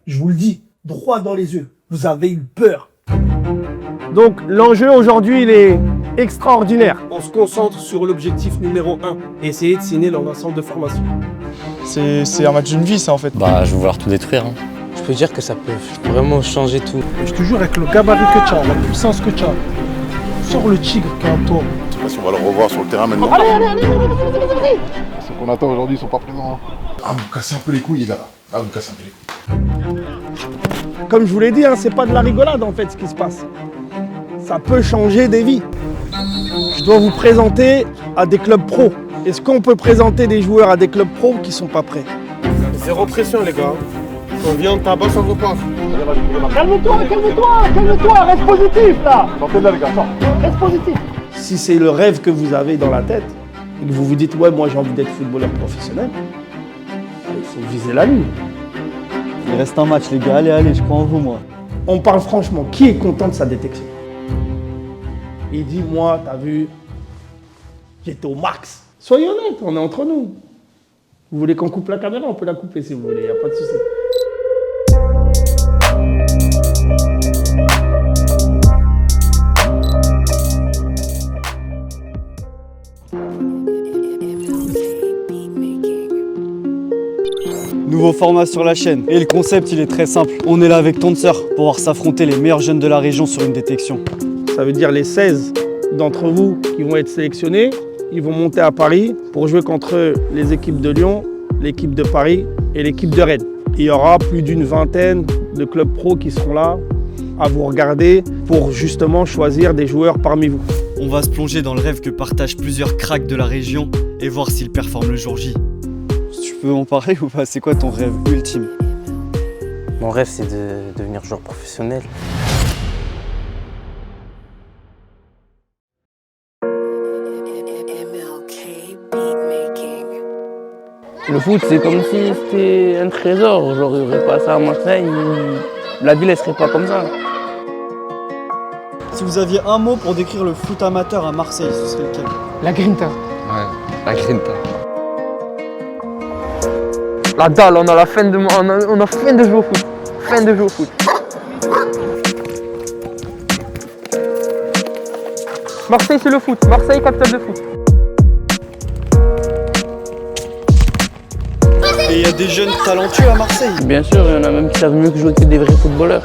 Je vous le dis, droit dans les yeux, vous avez eu peur. Donc l'enjeu aujourd'hui, il est extraordinaire. On se concentre sur l'objectif numéro 1, essayer de signer dans un centre de formation. C'est un match d'une vie, ça, en fait. Bah, je vais vouloir tout détruire. Je peux dire que ça peut vraiment changer tout. Je te jure, avec le gabarit que tu as, la puissance que tu as, sors le tigre qui est en toi. Je sais pas si on va le revoir sur le terrain maintenant. Allez. Ceux qu'on attend aujourd'hui sont pas présents. Ah, vous cassez un peu les couilles, les gars. Ah, vous cassez un peu les couilles. Comme je vous l'ai dit, c'est pas de la rigolade en fait ce qui se passe. Ça peut changer des vies. Je dois vous présenter à des clubs pro. Est-ce qu'on peut présenter des joueurs à des clubs pro qui sont pas prêts? Zéro pression, les gars. On vient, on tabasse, on repart. Calme-toi, reste positif là. Sortez de là, les gars, sort. Reste positif. Si c'est le rêve que vous avez dans la tête, et que vous vous dites, ouais, moi j'ai envie d'être footballeur professionnel, il faut viser la lune. Il reste un match, les gars. Allez, je crois en vous, moi. On parle franchement, qui est content de sa détection? Il dit, moi, t'as vu, j'étais au max. Soyez honnête, on est entre nous. Vous voulez qu'on coupe la caméra? On peut la couper si vous voulez, il n'y a pas de souci. Nouveau format sur la chaîne. Et le concept, il est très simple. On est là avec Tonser pour pouvoir s'affronter les meilleurs jeunes de la région sur une détection. Ça veut dire les 16 d'entre vous qui vont être sélectionnés, ils vont monter à Paris pour jouer contre les équipes de Lyon, l'équipe de Paris et l'équipe de Rennes. Il y aura plus d'une vingtaine de clubs pro qui seront là à vous regarder pour justement choisir des joueurs parmi vous. On va se plonger dans le rêve que partagent plusieurs cracks de la région et voir s'ils performent le jour J. Tu peux en parler ou pas? C'est quoi ton rêve ultime? Mon rêve, c'est de devenir joueur professionnel. Le foot, c'est comme si c'était un trésor. Genre, il n'y aurait pas ça à Marseille, la ville ne serait pas comme ça. Si vous aviez un mot pour décrire le foot amateur à Marseille, ce serait lequel? La grinta. Ouais, la grinta. La dalle, on a la fin de, on a fin de jouer au foot. Fin de jouer au foot. Marseille, c'est le foot. Marseille, capitale de foot. Et il y a des jeunes talentueux à Marseille. Bien sûr, il y en a même qui savent mieux que jouer que des vrais footballeurs.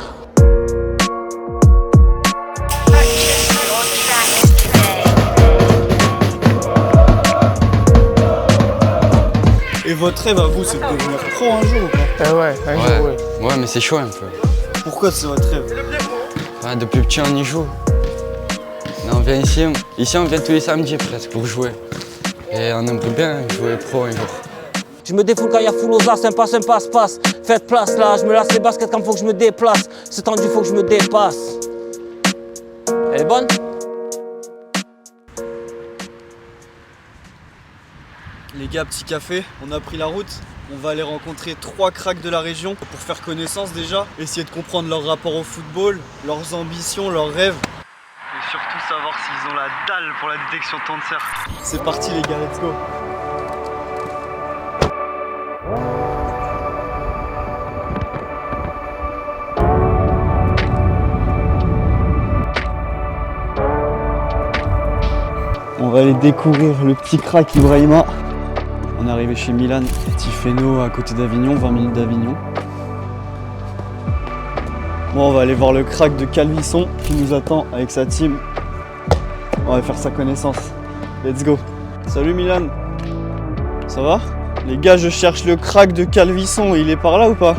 Et votre rêve à vous, c'est de devenir pro un jour ou pas? Ah ouais, un jour, ouais. Ouais, mais c'est chaud un peu. Pourquoi c'est votre rêve? Ouais, depuis petit, on y joue. Mais on vient ici. Ici, on vient tous les samedis presque pour jouer. Et on aimerait bien jouer pro un jour. Je me défoule quand il y a full aux as, un passe. Faites place là, je me lasse les baskets quand il faut que je me déplace. C'est tendu, faut que je me dépasse. Elle est bonne? Les gars, petit café, on a pris la route. On va aller rencontrer 3 cracks de la région pour faire connaissance déjà, essayer de comprendre leur rapport au football, leurs ambitions, leurs rêves. Et surtout savoir s'ils ont la dalle pour la détection Tonser. C'est parti les gars, let's go. On va aller découvrir le petit crack Ibrahima. On est arrivé chez Milan, Tifeno à côté d'Avignon, 20 minutes d'Avignon. Bon, on va aller voir le crack de Calvisson qui nous attend avec sa team. On va faire sa connaissance. Let's go. Salut Milan. Ça va? Les gars, je cherche le crack de Calvisson. Il est par là ou pas?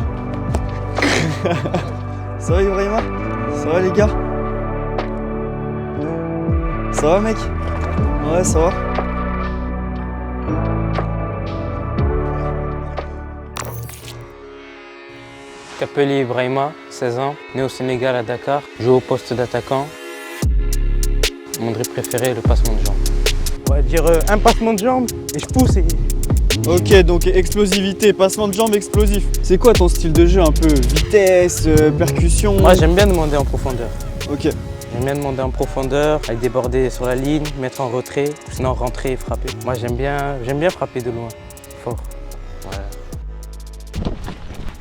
Ça va Ibrahima? Ça va les gars? Ça va mec? Ouais, ça va. Capelli Ibrahima, 16 ans, né au Sénégal à Dakar, joue au poste d'attaquant. Mon dribble préféré, le passement de jambes. On va dire un passement de jambe et je pousse et... Ok, donc explosivité, passement de jambes explosif. C'est quoi ton style de jeu un peu? Vitesse, percussion? Moi, j'aime bien demander en profondeur. Ok. J'aime bien demander en profondeur, aller déborder sur la ligne, mettre en retrait, sinon rentrer et frapper. Moi, j'aime bien frapper de loin, fort. Ouais.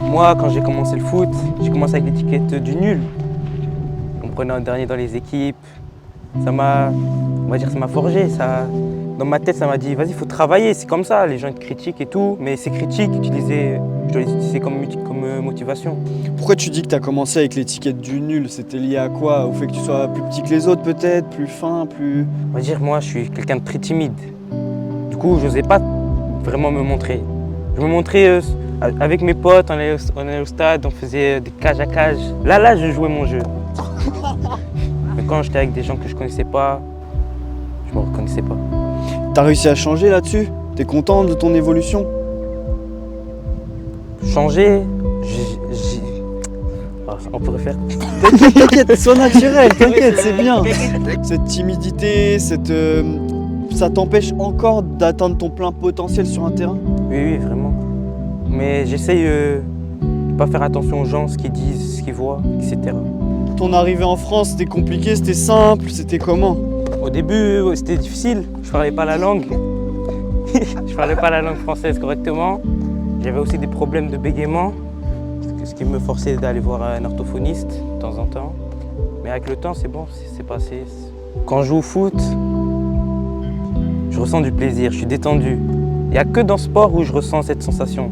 Moi, quand j'ai commencé le foot, j'ai commencé avec l'étiquette du nul. On me prenait en dernier dans les équipes. Ça m'a forgé. Dans ma tête, ça m'a dit, vas-y, il faut travailler, c'est comme ça. Les gens te critiquent et tout, mais ces critiques, je dois les utiliser comme motivation. Pourquoi tu dis que tu as commencé avec l'étiquette du nul? C'était lié à quoi? Au fait que tu sois plus petit que les autres peut-être, plus fin, plus... On va dire, moi, je suis quelqu'un de très timide. Du coup, je n'osais pas vraiment me montrer. Je me montrais avec mes potes, on allait au stade, on faisait des cage à cage. Là, je jouais mon jeu. Mais quand j'étais avec des gens que je connaissais pas, je me reconnaissais pas. T'as réussi à changer là-dessus? T'es content de ton évolution? Changer, on pourrait faire. T'inquiète, sois naturel, t'inquiète, c'est bien. Cette timidité, ça t'empêche encore d'atteindre ton plein potentiel sur un terrain? Oui, vraiment. Mais j'essaye de pas faire attention aux gens, ce qu'ils disent, ce qu'ils voient, etc. Ton arrivée en France, c'était compliqué, c'était simple, c'était comment? Au début, c'était difficile. Je parlais pas la langue. Je parlais pas la langue française correctement. J'avais aussi des problèmes de bégaiement, ce qui me forçait d'aller voir un orthophoniste de temps en temps. Mais avec le temps, c'est bon, c'est passé. Quand je joue au foot, je ressens du plaisir, je suis détendu. Il n'y a que dans le sport où je ressens cette sensation.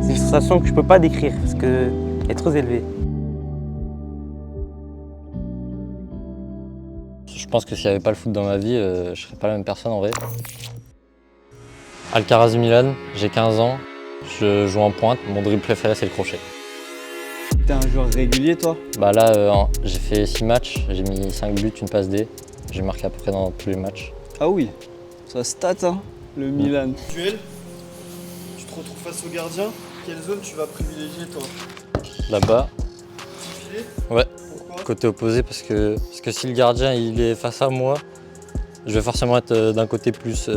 C'est une sensation que je ne peux pas décrire parce qu'elle est trop élevée. Je pense que s'il n'y avait pas le foot dans ma vie, je ne serais pas la même personne en vrai. Alcaraz Milan, j'ai 15 ans, je joue en pointe, mon dribble préféré c'est le crochet. T'es un joueur régulier toi? Bah là, j'ai fait 6 matchs, j'ai mis 5 buts, une passe D. J'ai marqué à peu près dans tous les matchs. Ah oui, ça stat hein, le Milan. Duel, tu te retrouves face au gardien, quelle zone tu vas privilégier toi? Là-bas. Filet? Ouais. Pourquoi? Côté opposé parce que si le gardien il est face à moi, je vais forcément être d'un côté plus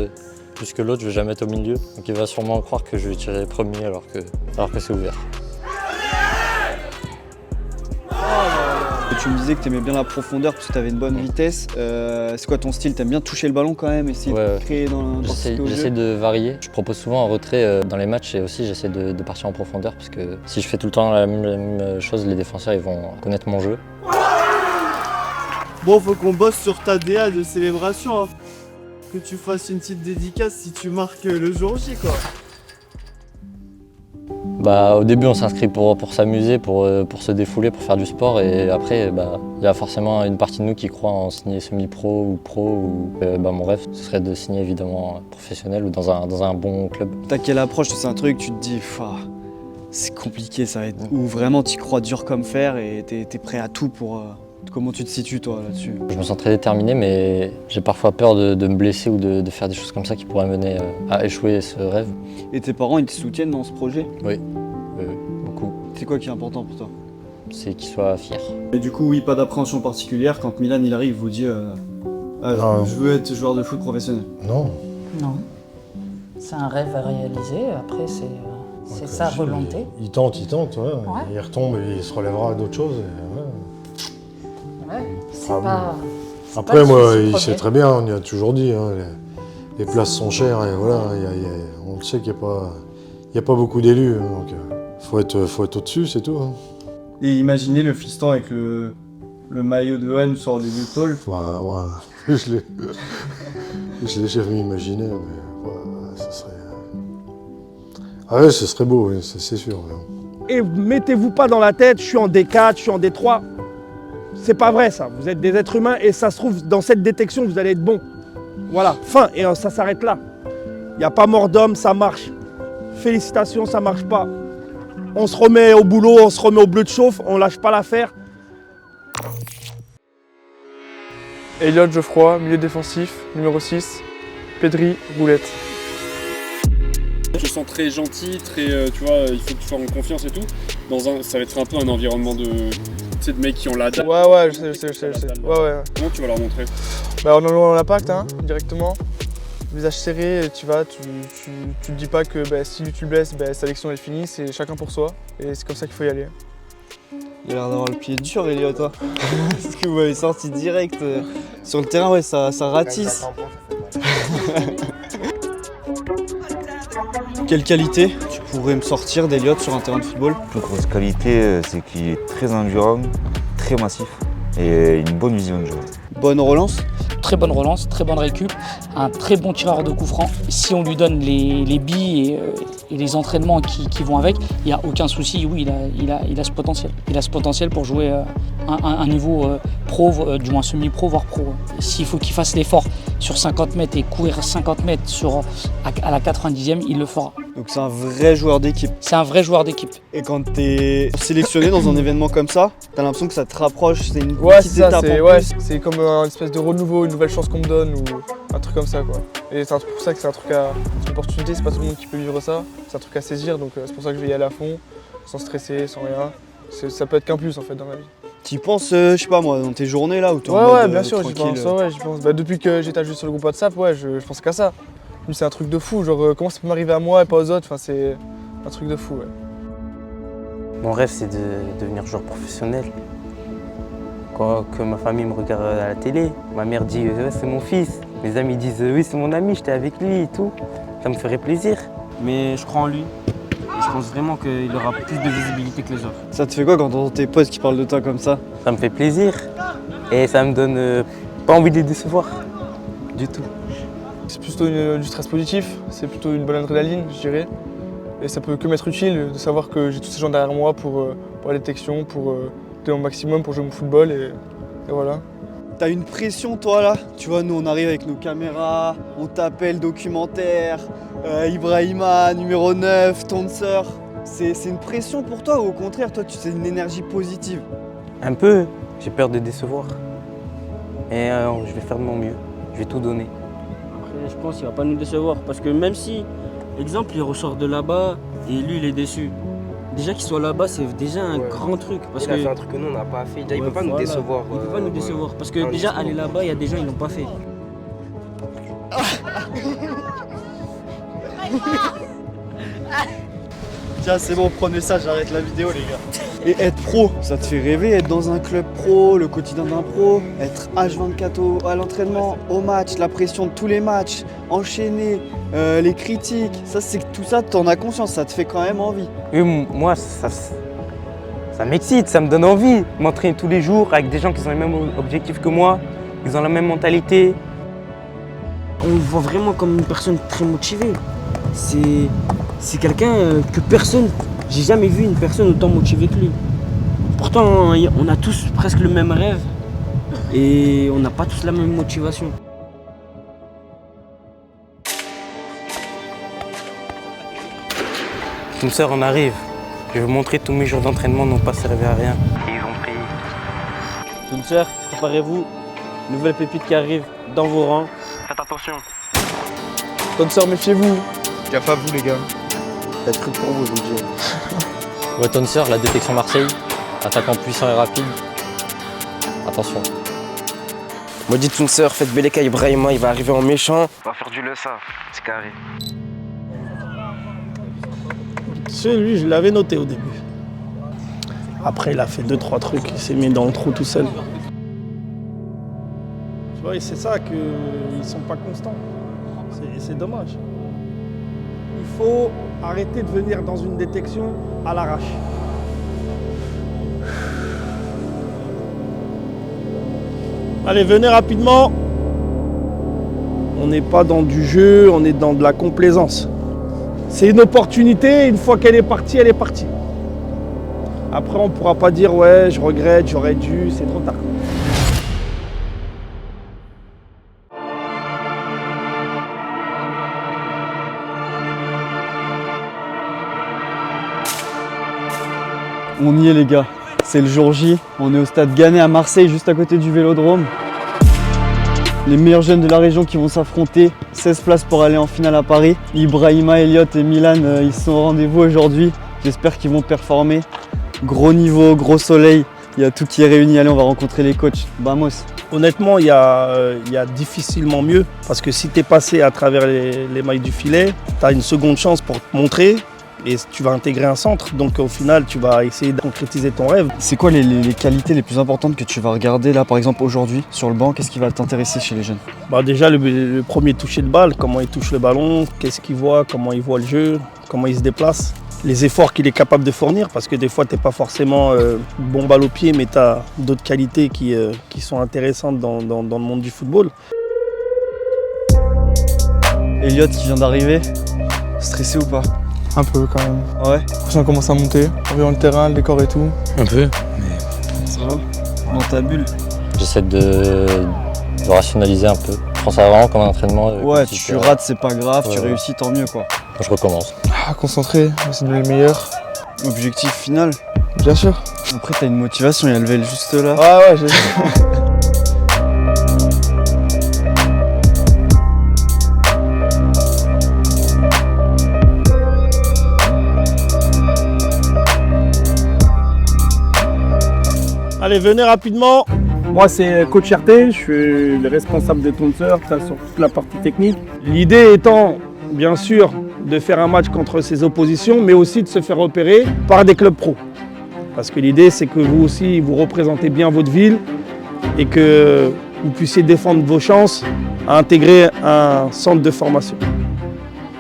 que l'autre, je vais jamais être au milieu. Donc il va sûrement croire que je vais tirer premier alors que c'est ouvert. Tu me disais que tu aimais bien la profondeur parce que tu avais une bonne vitesse. C'est quoi ton style? T'aimes bien toucher le ballon quand même, essayer de créer dans J'essaie de varier. Je propose souvent un retrait dans les matchs et aussi j'essaie de partir en profondeur parce que si je fais tout le temps la même chose, les défenseurs ils vont connaître mon jeu. Bon, faut qu'on bosse sur ta DA de célébration. Hein. Que tu fasses une petite dédicace si tu marques le jour J quoi. Bah, au début on s'inscrit pour s'amuser, pour se défouler, pour faire du sport et après il y a forcément une partie de nous qui croit en signer semi-pro ou pro. Mon rêve ce serait de signer évidemment professionnel ou dans un bon club. T'as quelle approche? C'est un truc, tu te dis c'est compliqué ça va être. Ou vraiment tu crois dur comme fer et t'es prêt à tout pour... Comment tu te situes toi là-dessus? Je me sens très déterminé mais j'ai parfois peur de me blesser ou de faire des choses comme ça qui pourraient mener à échouer ce rêve. Et tes parents ils te soutiennent dans ce projet? Oui, beaucoup. C'est quoi qui est important pour toi? C'est qu'ils soient fiers. Et du coup oui, pas d'appréhension particulière quand Milan il arrive, vous dit je veux être joueur de foot professionnel? Non. Non. C'est un rêve à réaliser, après c'est sa volonté. Il tente, ouais. Il retombe et il se relèvera à d'autres choses. Ouais, c'est Ah, pas... Après, moi, il sait très bien, on y a toujours dit, hein, les places sont chères et voilà, on le sait qu'il n'y a pas beaucoup d'élus, donc faut être au-dessus, c'est tout. Hein. Et imaginez le fiston avec le maillot de Hann sur les épaules. Ouais, je l'ai jamais imaginé, mais ce serait... Ah ouais, ce serait beau, oui, c'est sûr. Ouais. Et mettez-vous pas dans la tête, je suis en D4, je suis en D3. C'est pas vrai ça, vous êtes des êtres humains et ça se trouve dans cette détection vous allez être bon. Voilà, fin, et ça s'arrête là. Il n'y a pas mort d'homme, ça marche. Félicitations, ça marche pas. On se remet au boulot, on se remet au bleu de chauffe, on lâche pas l'affaire. Elliot Geoffroy, milieu défensif, numéro 6, Pedri, roulette. Je me sens très gentil, très, tu vois, il faut que tu sois en confiance et tout. Ça va être un peu un environnement de mecs qui ont la dalle. Ouais, je sais. Ouais. Comment tu vas leur montrer? Bah on envoie l'impact, hein, directement. Visage serré, tu te dis pas que si lui tu le blesses, sa sélection elle est finie, c'est chacun pour soi. Et c'est comme ça qu'il faut y aller. Il a l'air d'avoir le pied dur, Elliot, toi. Parce que vous m'avez sorti direct. Sur le terrain, ouais, ça ratisse. Quelle qualité tu pourrais me sortir d'Eliott sur un terrain de football? La plus grosse qualité, c'est qu'il est très endurant, très massif et une bonne vision de jeu. Bonne relance? Très bonne relance, très bonne récup, un très bon tireur de coup franc. Si on lui donne les billes et les entraînements qui vont avec, il n'y a aucun souci. Oui, il a ce potentiel. Il a ce potentiel pour jouer un niveau pro, du moins semi-pro, voire pro. S'il faut qu'il fasse l'effort sur 50 mètres et courir 50 mètres à la 90e, il le fera. Donc c'est un vrai joueur d'équipe. C'est un vrai joueur d'équipe. Et quand tu es sélectionné dans un événement comme ça, tu as l'impression que ça te rapproche, c'est une Ouais, petite étape en plus. c'est comme un espèce de renouveau, une nouvelle chance qu'on me donne ou un truc comme ça quoi. Et c'est pour ça que c'est un truc c'est une opportunité, c'est pas tout le monde qui peut vivre ça, c'est un truc à saisir donc c'est pour ça que je vais y aller à fond, sans stresser, sans rien. Ça peut être qu'un plus en fait dans ma vie. Tu y penses, je sais pas moi, dans tes journées là où tu es en Ouais, mode bien sûr, j'y tranquille, pense. Ouais, j'y pense. Bah, depuis que j'étais ajouté sur le groupe WhatsApp, ouais, je pense qu'à ça. C'est un truc de fou, genre comment ça peut m'arriver à moi et pas aux autres, enfin c'est un truc de fou. Ouais. Mon rêve, c'est de devenir joueur professionnel. Que ma famille me regarde à la télé, ma mère dit ouais, c'est mon fils. Mes amis disent oui, c'est mon ami, j'étais avec lui et tout. Ça me ferait plaisir. Mais je crois en lui. Et je pense vraiment qu'il aura plus de visibilité que les autres. Ça te fait quoi quand t'entends tes potes qui parlent de toi comme ça? Ça me fait plaisir. Et ça me donne pas envie de les décevoir. Du tout. C'est plutôt du stress positif, c'est plutôt une bonne adrénaline, je dirais. Et ça peut que m'être utile de savoir que j'ai tous ces gens derrière moi pour la détection, pour donner mon maximum, pour jouer mon football et voilà. T'as une pression toi là? Tu vois, nous on arrive avec nos caméras, on t'appelle documentaire, Ibrahima, numéro 9, ton sœur. C'est une pression pour toi ou au contraire, toi c'est une énergie positive? Un peu, j'ai peur de décevoir. Et je vais faire de mon mieux, je vais tout donner. Après, je pense qu'il va pas nous décevoir parce que même si, exemple, il ressort de là-bas et lui il est déçu. Déjà qu'il soit là-bas, c'est déjà un grand truc. Parce il a fait un truc que nous on n'a pas fait. Il peut pas nous décevoir. Il peut pas nous décevoir parce que déjà aller là-bas, il y a des gens ils l'ont pas fait. Tiens, c'est bon, prenez ça, j'arrête la vidéo les gars. Et être pro, ça te fait rêver, être dans un club pro, le quotidien d'un pro, être H24 à l'entraînement, au match, la pression de tous les matchs, enchaîner, les critiques, ça c'est tout ça, t'en as conscience, ça te fait quand même envie. Oui, moi ça m'excite, ça me donne envie. M'entraîner tous les jours avec des gens qui ont les mêmes objectifs que moi, ils ont la même mentalité. On le voit vraiment comme une personne très motivée. C'est quelqu'un que personne, j'ai jamais vu une personne autant motivée que lui. Pourtant, on a tous presque le même rêve et on n'a pas tous la même motivation. Une sœur, on arrive. Je vais vous montrer tous mes jours d'entraînement n'ont pas servi à rien. Et ils ont pris. Une sœur, préparez-vous. Nouvelle pépite qui arrive dans vos rangs. Faites attention. Tonseur, méfiez-vous. Gaffe à vous les gars. Il y a des trucs pour vous, je vous le dis. Ouais, Tonseur, la détection Marseille. Attaquant puissant et rapide. Attention. Maudit Tonseur, faites Beleka Ibrahima, il va arriver en méchant. On va faire du le ça, c'est carré. Lui, je l'avais noté au début. Après, il a fait 2-3 trucs, il s'est mis dans le trou tout seul. Tu vois, et c'est ça qu'ils sont pas constants. C'est dommage. Il faut arrêter de venir dans une détection à l'arrache. Allez, venez rapidement. On n'est pas dans du jeu, on est dans de la complaisance. C'est une opportunité, une fois qu'elle est partie, elle est partie. Après, on ne pourra pas dire « ouais, je regrette, j'aurais dû », c'est trop tard. On y est les gars, c'est le jour J, on est au stade Gannet à Marseille, juste à côté du Vélodrome. Les meilleurs jeunes de la région qui vont s'affronter, 16 places pour aller en finale à Paris. Ibrahima, Eliott et Milan, ils sont au rendez-vous aujourd'hui. J'espère qu'ils vont performer. Gros niveau, gros soleil, il y a tout qui est réuni. Allez, on va rencontrer les coachs. Vamos. Honnêtement, il y a difficilement mieux. Parce que si tu es passé à travers les mailles du filet, tu as une seconde chance pour te montrer. et tu vas intégrer un centre. Donc au final, tu vas essayer de concrétiser ton rêve. C'est quoi les qualités les plus importantes que tu vas regarder là, par exemple aujourd'hui, sur le banc? Qu'est-ce qui va t'intéresser chez les jeunes? Déjà, le premier toucher de balle, comment il touche le ballon, qu'est-ce qu'il voit, comment il voit le jeu, comment il se déplace. Les efforts qu'il est capable de fournir, parce que des fois, tu n'es pas forcément bon balle au pied, mais tu as d'autres qualités qui sont intéressantes dans le monde du football. Elliot qui vient d'arriver, stressé ou pas? Un peu quand même. Ouais. On commence à monter, en voyant le terrain, le décor et tout. Un peu, mais ça va. Dans ta bulle. J'essaie de rationaliser un peu. Je prends ça vraiment comme un entraînement. Ouais, tu rates, c'est pas grave, tu réussis, tant mieux quoi. Je recommence. Concentré, essayer de donner le meilleur. Objectif final? Bien sûr. Après, t'as une motivation, il y a le level juste là. Ouais, j'ai Allez, venez rapidement. Moi, c'est coach RT, je suis le responsable des tonseurs, sur toute la partie technique. L'idée étant, bien sûr, de faire un match contre ses oppositions, mais aussi de se faire repérer par des clubs pro. Parce que l'idée, c'est que vous aussi, vous représentez bien votre ville et que vous puissiez défendre vos chances à intégrer un centre de formation.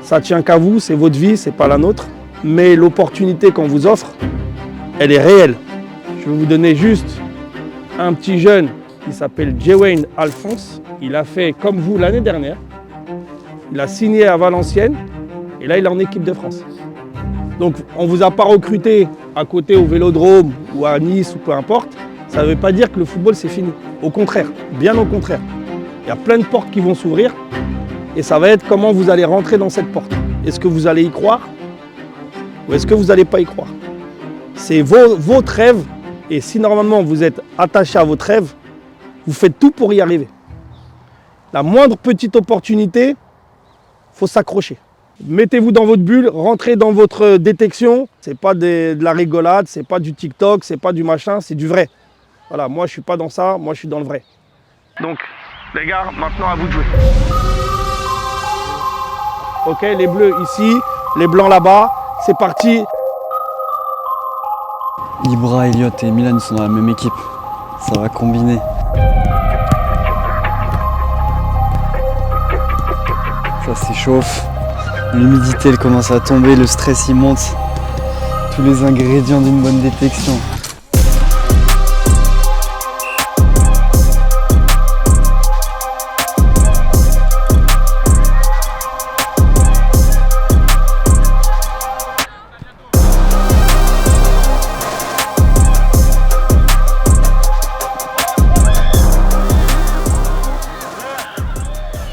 Ça tient qu'à vous, c'est votre vie, c'est pas la nôtre. Mais l'opportunité qu'on vous offre, elle est réelle. Je vais vous donner juste un petit jeune qui s'appelle Jewayne Alphonse. Il a fait comme vous l'année dernière. Il a signé à Valenciennes et là il est en équipe de France. Donc on ne vous a pas recruté à côté au Vélodrome ou à Nice ou peu importe. Ça ne veut pas dire que le football c'est fini. Au contraire, bien au contraire. Il y a plein de portes qui vont s'ouvrir et ça va être comment vous allez rentrer dans cette porte. Est-ce que vous allez y croire ou est-ce que vous n'allez pas y croire? C'est votre rêve. Et si normalement vous êtes attaché à votre rêve, vous faites tout pour y arriver. La moindre petite opportunité, il faut s'accrocher. Mettez-vous dans votre bulle, rentrez dans votre détection. C'est pas de la rigolade, c'est pas du TikTok, c'est pas du machin, c'est du vrai. Voilà, moi je suis pas dans ça, moi je suis dans le vrai. Donc, les gars, maintenant à vous de jouer. Ok, les bleus ici, les blancs là-bas, c'est parti. Ibra, Elliot et Milan sont dans la même équipe. Ça va combiner. Ça s'échauffe. L'humidité elle commence à tomber, le stress il monte. Tous les ingrédients d'une bonne détection.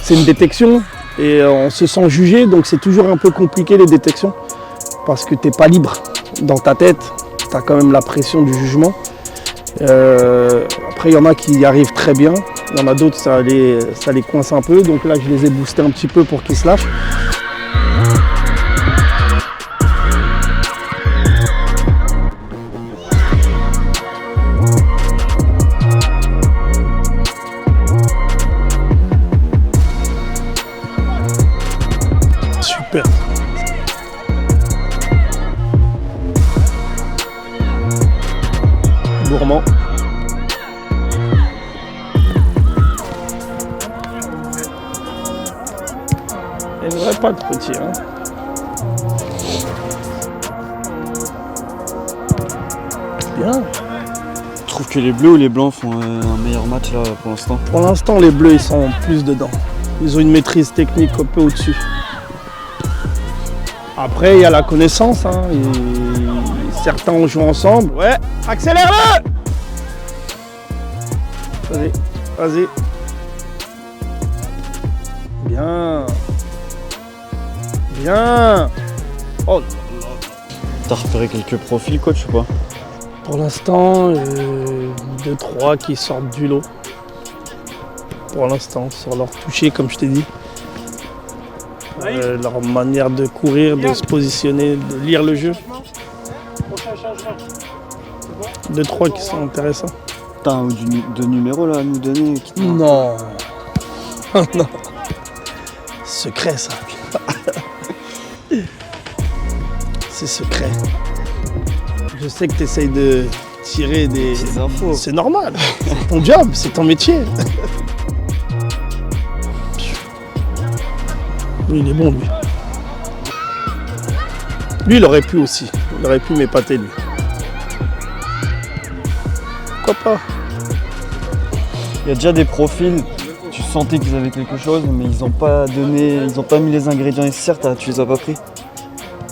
C'est une détection et on se sent jugé, donc c'est toujours un peu compliqué les détections parce que tu n'es pas libre dans ta tête, tu as quand même la pression du jugement. Après il y en a qui y arrivent très bien, il y en a d'autres ça les coince un peu, donc là je les ai boostés un petit peu pour qu'ils se lâchent. Super. Gourmand. Il ne devrait pas de petit, hein. Bien. Je trouve que les bleus ou les blancs font un meilleur match là pour l'instant. Pour l'instant, les bleus ils sont plus dedans. Ils ont une maîtrise technique un peu au-dessus. Après, il y a la connaissance. Hein. Certains ont joué ensemble. Ouais, accélère-le! Vas-y, vas-y. Bien. Bien. Oh là là. T'as repéré quelques profils, coach, ou pas? Pour l'instant, 2-3 qui sortent du lot. Pour l'instant, sur leur toucher, comme je t'ai dit. Leur manière de courir, de se positionner, de lire le jeu. 2-3 qui sont intéressants. T'as deux numéros là à nous donner? Non. Non. Secret ça. c'est secret. Je sais que tu essayes de tirer des infos. C'est normal, c'est ton job, c'est ton métier. Lui, il est bon, lui. Lui, il aurait pu aussi. Il aurait pu m'épater, lui. Pourquoi pas? Il y a déjà des profils, tu sentais qu'ils avaient quelque chose, mais ils n'ont pas donné, ils n'ont pas mis les ingrédients nécessaires, tu les as pas pris?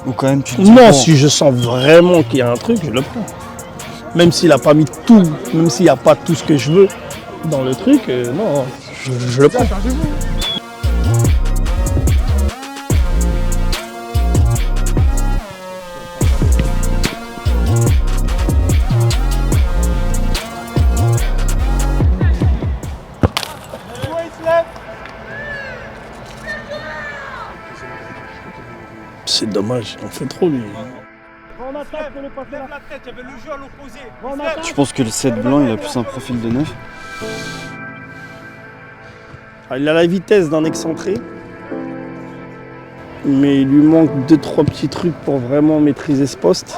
Ou quand même tu te dis, non, bon, si je sens vraiment qu'il y a un truc, je le prends. Même s'il n'a pas mis tout, même s'il n'y a pas tout ce que je veux dans le truc, non, je le prends. C'est dommage, il en fait trop lui. tu penses que le 7 blanc il a plus un profil de 9? Il a la vitesse d'un excentré, mais il lui manque 2-3 petits trucs pour vraiment maîtriser ce poste.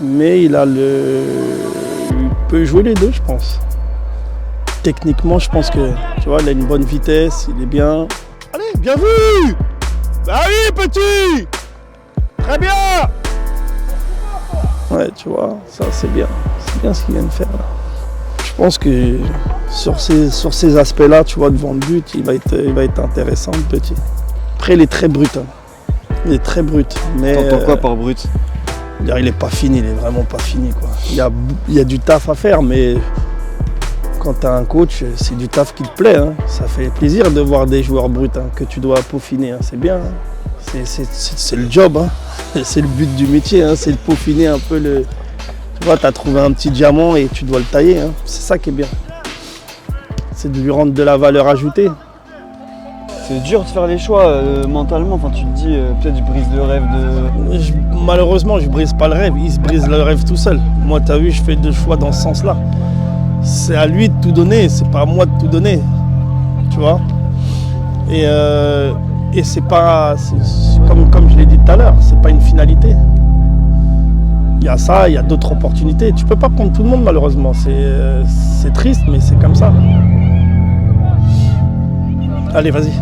Mais il peut jouer les deux, je pense. Techniquement, je pense que tu vois, il a une bonne vitesse, il est bien. Allez, bien vu! Bah oui, petit! Très bien! Ouais, tu vois, ça c'est bien. C'est bien ce qu'il vient de faire là. Je pense que sur ces aspects-là, tu vois, devant le but, il va être intéressant, le petit. Après, il est très brut. Hein. Il est très brut. Mais t'entends quoi par brut? Il est pas fini, il est vraiment pas fini, quoi. Il y a du taf à faire, mais quand tu as un coach, c'est du taf qui te plaît. Hein. Ça fait plaisir de voir des joueurs bruts hein, que tu dois peaufiner. Hein. C'est bien. Hein. C'est le job. Hein. C'est le but du métier. Hein. C'est de peaufiner un peu le... Tu vois, tu as trouvé un petit diamant et tu dois le tailler. Hein. C'est ça qui est bien. C'est de lui rendre de la valeur ajoutée. C'est dur de faire les choix mentalement. Enfin, tu te dis, peut-être je brise le rêve de... Malheureusement, je brise pas le rêve. Il se brise le rêve tout seul. Moi, tu as vu, je fais deux choix dans ce sens-là. C'est à lui de tout donner, c'est pas à moi de tout donner, tu vois. Et c'est pas, comme je l'ai dit tout à l'heure, c'est pas une finalité. Il y a ça, il y a d'autres opportunités. Tu peux pas prendre tout le monde malheureusement, c'est triste mais c'est comme ça. Allez, vas-y.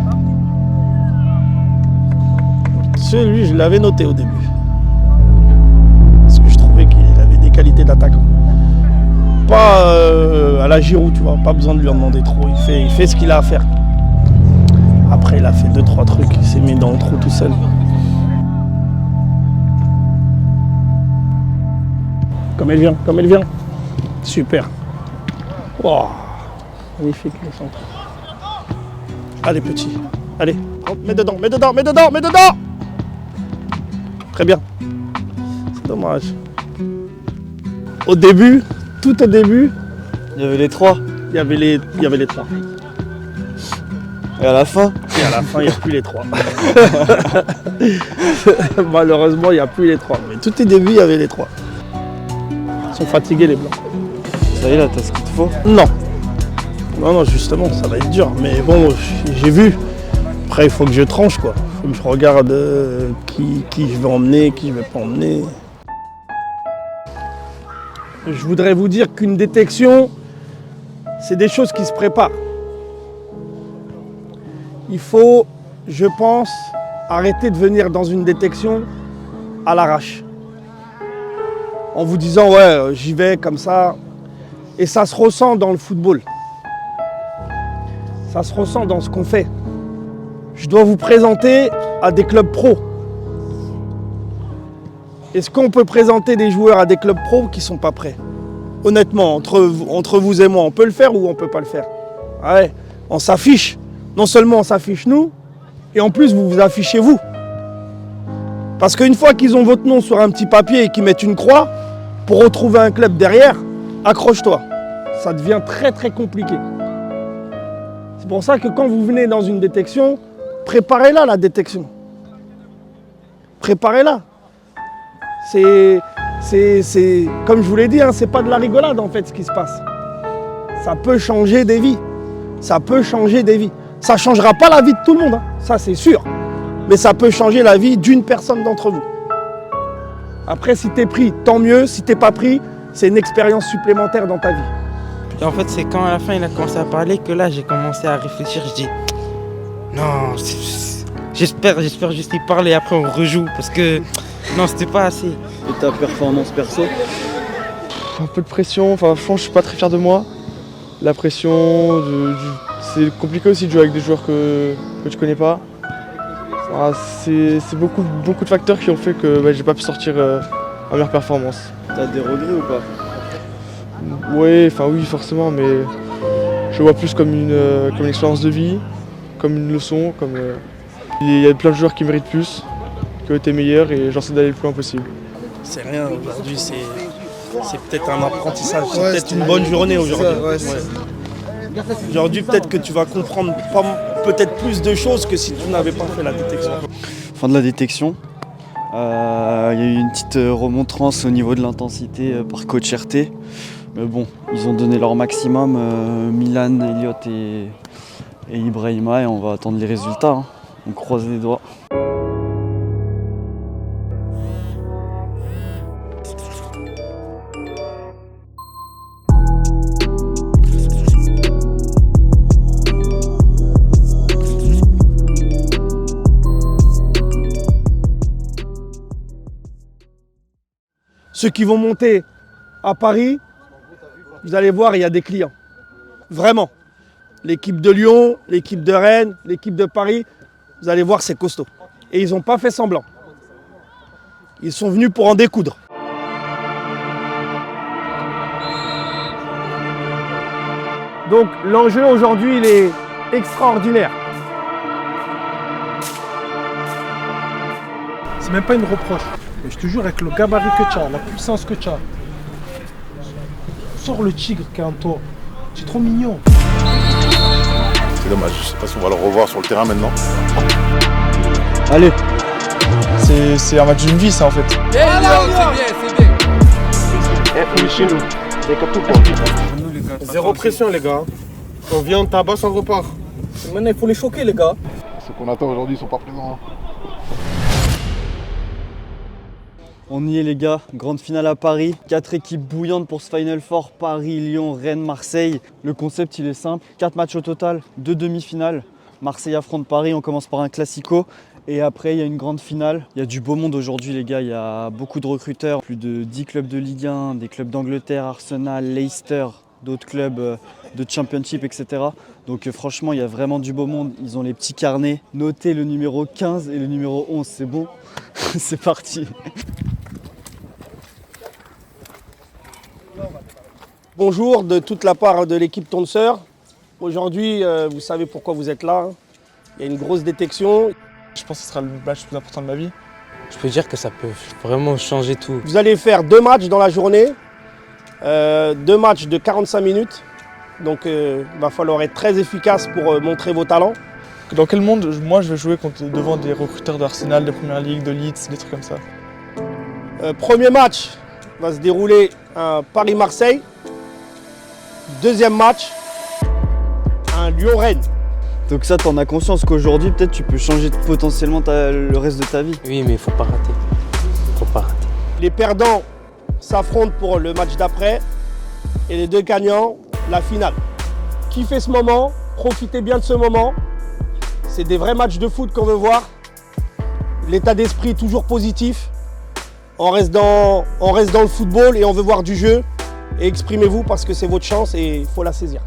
Celui, je l'avais noté au début. Parce que je trouvais qu'il avait des qualités d'attaquant. Pas à la Giroud, tu vois, pas besoin de lui en demander trop, il fait ce qu'il a à faire. Après il a fait 2-3 trucs, il s'est mis dans le trou tout seul. Comme elle vient. Super. Wow. Magnifique le centre. Allez petit, allez, mets dedans. Très bien. C'est dommage. Au début, tout au début, il y avait les trois. Il y avait les trois. Et à la fin? Et à la fin, il n'y a plus les trois. Malheureusement, il n'y a plus les trois. Mais tout au début, il y avait les trois. Ils sont fatigués, les blancs. Ça y est, là, t'as ce qu'il te faut? Non. Non, justement, ça va être dur. Mais bon, j'ai vu. Après, il faut que je tranche, quoi. Il faut que je regarde qui je vais emmener, qui je ne vais pas emmener. Je voudrais vous dire qu'une détection, c'est des choses qui se préparent. Il faut, je pense, arrêter de venir dans une détection à l'arrache. En vous disant, ouais, j'y vais comme ça. Et ça se ressent dans le football. Ça se ressent dans ce qu'on fait. Je dois vous présenter à des clubs pro. Est-ce qu'on peut présenter des joueurs à des clubs pro qui ne sont pas prêts? Honnêtement, entre vous et moi, on peut le faire ou on ne peut pas le faire? Ouais, on s'affiche. Non seulement on s'affiche nous, et en plus vous vous affichez vous. Parce qu'une fois qu'ils ont votre nom sur un petit papier et qu'ils mettent une croix, pour retrouver un club derrière, accroche-toi. Ça devient très très compliqué. C'est pour ça que quand vous venez dans une détection, préparez-la la détection. Préparez-la. C'est comme je vous l'ai dit, hein, c'est pas de la rigolade en fait ce qui se passe. Ça peut changer des vies. Ça peut changer des vies. Ça ne changera pas la vie de tout le monde, hein, ça c'est sûr. mais ça peut changer la vie d'une personne d'entre vous. Après, si t'es pris, tant mieux. Si t'es pas pris, c'est une expérience supplémentaire dans ta vie. Et en fait, c'est quand à la fin il a commencé à parler que là j'ai commencé à réfléchir. Je dis non, j'espère juste y parler. Après on rejoue parce que non, c'était pas assez. Et ta performance perso? Un peu de pression, enfin franchement je suis pas très fier de moi. La pression, c'est compliqué aussi de jouer avec des joueurs que tu connais pas. C'est beaucoup de facteurs qui ont fait que j'ai pas pu sortir ma meilleure performance. T'as des regrets ou pas? Oui, forcément, mais je vois plus comme une expérience de vie, comme une leçon, il y a plein de joueurs qui méritent plus, qui ont été meilleurs et j'essaie d'aller le plus loin possible. C'est rien, aujourd'hui c'est peut-être un apprentissage, c'est peut-être une bonne journée aujourd'hui. Aujourd'hui peut-être que tu vas comprendre peut-être plus de choses que si tu n'avais pas fait la détection. Fin de la détection, il y a eu une petite remontrance au niveau de l'intensité par coach RT. Mais bon, ils ont donné leur maximum, Milan, Elliot et Ibrahima, et on va attendre les résultats. Hein. On croise les doigts. Ceux qui vont monter à Paris, vous allez voir, il y a des clients. Vraiment. L'équipe de Lyon, l'équipe de Rennes, l'équipe de Paris, vous allez voir, c'est costaud. Et ils n'ont pas fait semblant. Ils sont venus pour en découdre. Donc l'enjeu aujourd'hui, il est extraordinaire. C'est même pas une reproche. Mais je te jure, avec le gabarit que tu as, la puissance que tu as, sors le tigre qui est en toi. Tu es trop mignon. C'est dommage, je sais pas si on va le revoir sur le terrain maintenant. Allez, c'est un match d'une vie ça en fait. C'est bien. Chez nous. Zéro pression les gars. On vient, on tabasse, on repart. Maintenant il faut les choquer les gars. Ceux qu'on attend aujourd'hui sont pas présents. On y est les gars, grande finale à Paris. 4 équipes bouillantes pour ce Final Four, Paris, Lyon, Rennes, Marseille. Le concept il est simple, 4 matchs au total, 2 demi-finales. Marseille affronte Paris, on commence par un classico. Et après il y a une grande finale. Il y a du beau monde aujourd'hui les gars, il y a beaucoup de recruteurs. Plus de 10 clubs de Ligue 1, des clubs d'Angleterre, Arsenal, Leicester, d'autres clubs de Championship, etc. Donc franchement il y a vraiment du beau monde. Ils ont les petits carnets. Notez le numéro 15 et le numéro 11, c'est bon. C'est parti. Bonjour de toute la part de l'équipe Tonseur. Aujourd'hui, vous savez pourquoi vous êtes là. Il y a une grosse détection. Je pense que ce sera le match le plus important de ma vie. Je peux dire que ça peut vraiment changer tout. Vous allez faire 2 matchs dans la journée, 2 matchs de 45 minutes. Donc il va falloir être très efficace pour montrer vos talents. Dans quel monde, moi je vais jouer devant des recruteurs d'Arsenal, de Première Ligue, de Leeds, des trucs comme ça. Premier match va se dérouler à Paris-Marseille. Deuxième match, un Lyon-Rennes. Donc ça, t'en as conscience qu'aujourd'hui, peut-être tu peux changer potentiellement le reste de ta vie. Oui, mais il faut pas rater. Les perdants s'affrontent pour le match d'après et les 2 gagnants, la finale. Kiffez ce moment, profitez bien de ce moment. C'est des vrais matchs de foot qu'on veut voir. L'état d'esprit toujours positif. On reste dans le football et on veut voir du jeu. Et exprimez-vous parce que c'est votre chance et il faut la saisir.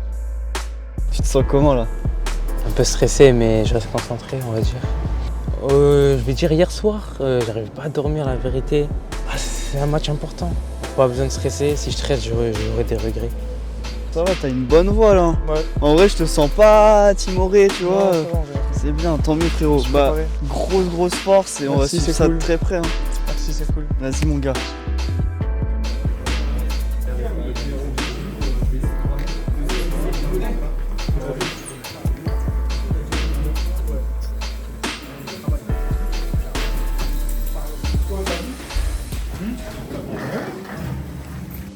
Tu te sens comment là? Un peu stressé, mais je reste concentré, on va dire. Je vais dire hier soir, j'arrive pas à dormir, la vérité. C'est un match important. Pas besoin de stresser, si je stresse, j'aurai des regrets. Ça va, t'as une bonne voix là. Ouais. En vrai, je te sens pas timoré, tu vois. C'est bien, tant mieux frérot. Grosse force et on va suivre ça de très près. Hein. Merci, c'est cool. Vas-y mon gars.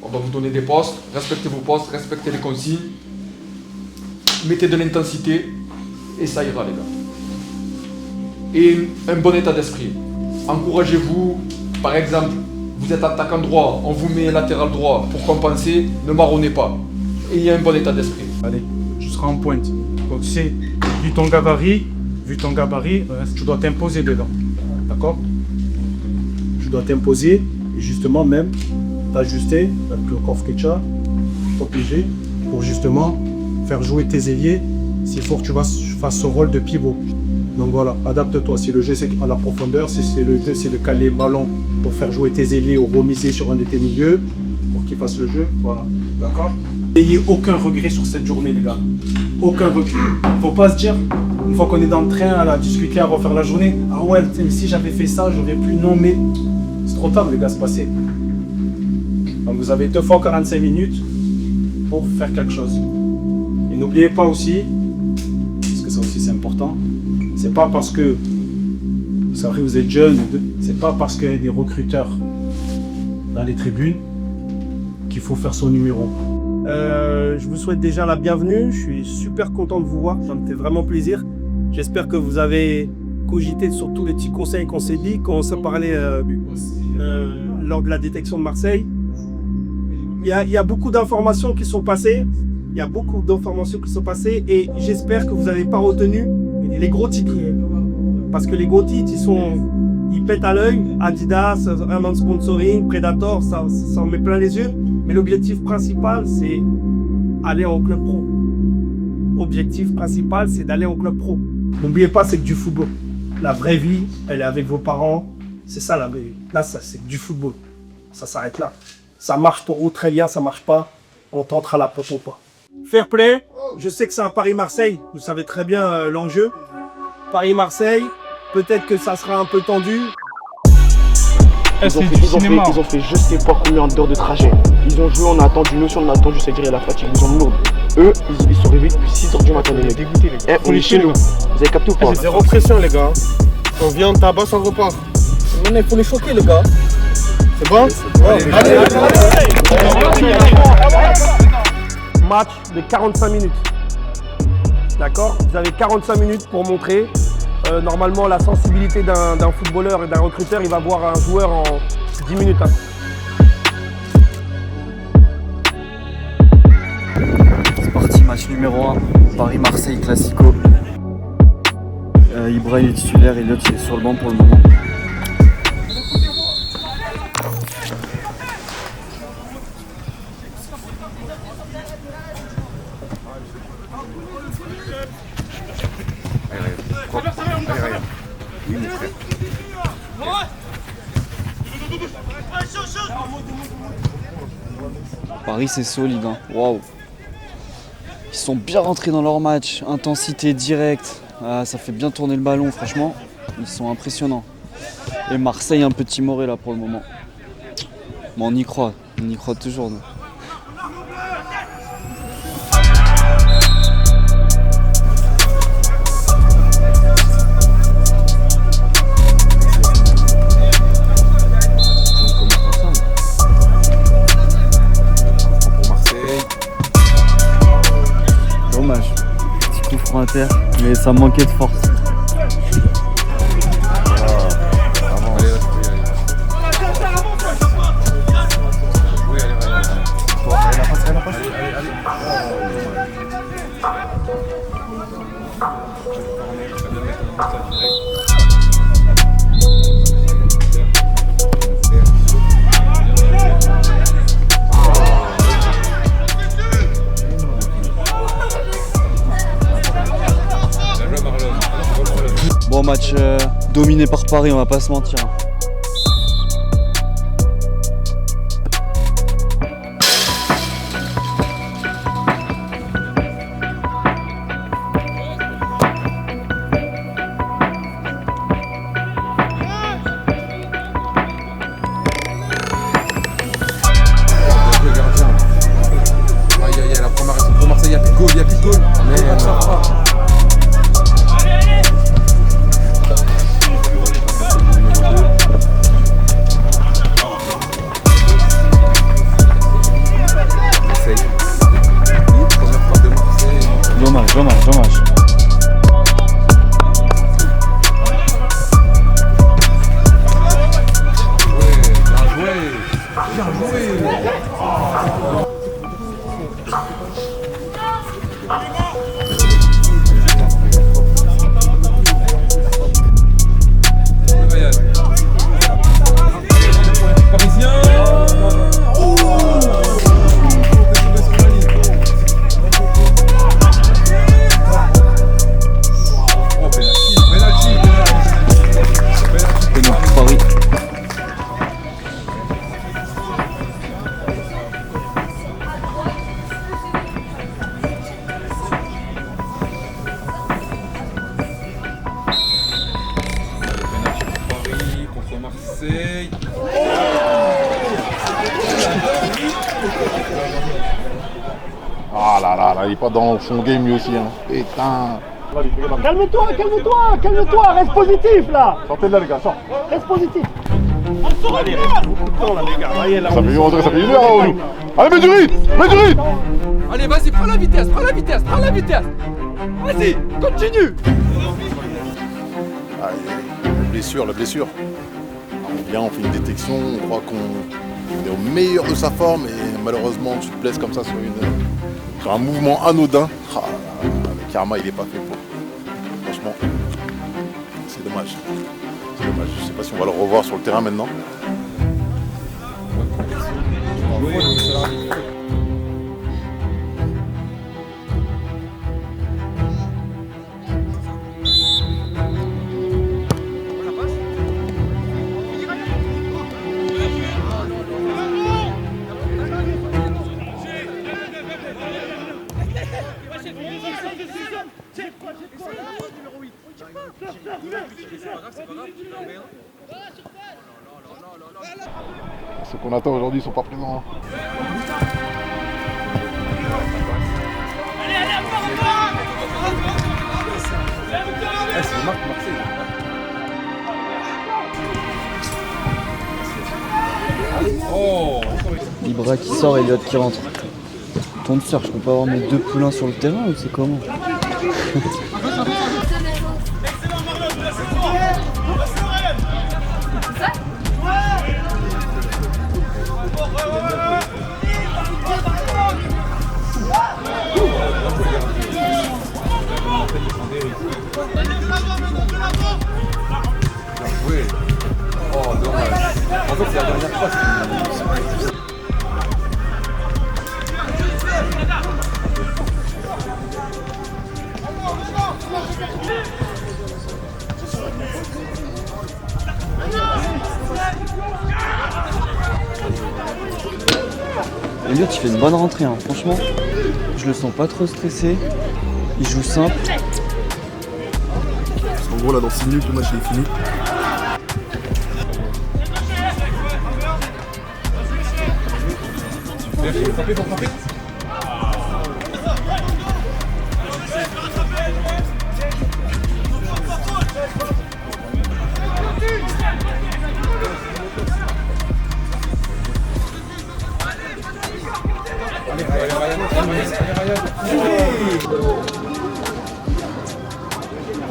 On va vous donner des postes, respectez vos postes, respectez les consignes, mettez de l'intensité et ça ira les gars. et un bon état d'esprit. Encouragez-vous, par exemple, vous êtes attaquant droit, on vous met latéral droit pour compenser, ne marronnez pas. Et il y a un bon état d'esprit. Allez, tu seras en pointe. Donc tu sais, vu ton gabarit, tu dois t'imposer dedans. D'accord? Tu dois t'imposer et justement même t'ajuster avec le corps Ketcha, t'obliger pour justement faire jouer tes ailiers s'il faut que tu fasses ce rôle de pivot. Donc voilà, adapte-toi. Si le jeu c'est à la profondeur, si c'est le caler ballon pour faire jouer tes ailiers ou remiser sur un de tes milieux pour qu'ils fassent le jeu, voilà. D'accord? N'ayez aucun regret sur cette journée, les gars. Aucun regret. Faut pas se dire, une fois qu'on est dans le train à discuter, à refaire la journée, ah ouais, si j'avais fait ça, j'aurais pu. Non, mais c'est trop tard, les gars, c'est passé. Donc vous avez 2 fois 45 minutes pour faire quelque chose. Et n'oubliez pas aussi, parce que ça aussi c'est important, c'est pas parce que, c'est vrai, vous êtes jeune, c'est pas parce qu'il y a des recruteurs dans les tribunes qu'il faut faire son numéro. Je vous souhaite déjà la bienvenue, je suis super content de vous voir, ça me fait vraiment plaisir. J'espère que vous avez cogité sur tous les petits conseils qu'on s'est dit, quand on s'est parlé lors de la détection de Marseille. Il y a beaucoup d'informations qui sont passées, et j'espère que vous n'avez pas retenu les gros titres. Parce que les gros titres, ils pètent à l'œil. Adidas, un an de sponsoring, Predator, ça en met plein les yeux. Mais l'objectif principal, c'est aller en club pro. Objectif principal, c'est d'aller en club pro. N'oubliez pas, c'est que du football. La vraie vie, elle est avec vos parents. C'est ça la vraie vie. Là, c'est du football. Ça s'arrête là. Ça marche pour vous, très bien. Ça marche pas, on tentera la pote ou pas. Fair play. Je sais que c'est un Paris-Marseille. Vous savez très bien l'enjeu. Paris-Marseille, peut-être que ça sera un peu tendu. Ils ont fait je sais pas combien d'heures de trajet. Ils ont joué, on a attendu, nous aussi on a attendu, c'est-à-dire la fatigue, ils ont lourde. Eux, ils sont réveillés depuis 6h du matin, les mecs. Dégoûtés, les gars. On est chez nous. Vous avez capté ou pas? Zéro pression, les gars. On vient, on tabasse, on repart. Il faut les choquer, les gars. C'est bon? Allez. Match de 45 minutes. D'accord? Vous avez 45 minutes pour montrer. Normalement, la sensibilité d'un footballeur et d'un recruteur, il va voir un joueur en 10 minutes. Hein. C'est parti, match numéro 1, Paris-Marseille Classico. Ibra est titulaire, Elliot il est sur le banc pour le moment. Paris c'est solide, hein. Waouh. Ils sont bien rentrés dans leur match, intensité directe, ça fait bien tourner le ballon franchement, ils sont impressionnants. Et Marseille un peu timoré là pour le moment. Mais on y croit toujours nous. Mais ça manquait de force. Bon, match dominé par Paris, on va pas se mentir. La première action pour Marseille, il n'y a plus de goal, Mais Ah là là, là, il est pas dans son game lui aussi. Hein. Putain. Calme-toi, calme-toi, calme-toi, reste positif là. Sortez de là les gars, sort. Reste positif. Allez, reste beaucoup de temps là, les gars. Voyez, là, Ça fait rentrer, ça fait 1 heure avant nous. Allez, mets du rythme, mets du rythme. Allez, vas-y, prends la vitesse, prends la vitesse, prends la vitesse. Vas-y, continue. Ah, la blessure. On vient, on fait une détection, on croit qu'on est au meilleur de sa forme et malheureusement tu te blesses comme ça sur un mouvement anodin. Ah, le karma il est pas fait pour. Franchement, c'est dommage. C'est dommage. Je sais pas si on va le revoir sur le terrain maintenant. Ceux qu'on attend aujourd'hui ne sont pas présents. Ibra qui sort et Elliott qui rentre. Ton sœur, je peux pas avoir mes 2 poulains sur le terrain ou c'est comment? Oh, dommage. En fait, c'est la dernière passe qui... Elliott il fait une bonne rentrée, hein. Franchement, je le sens pas trop stressé, il joue simple. En gros là dans 6 minutes le match est fini. Faut frapper, faut frapper.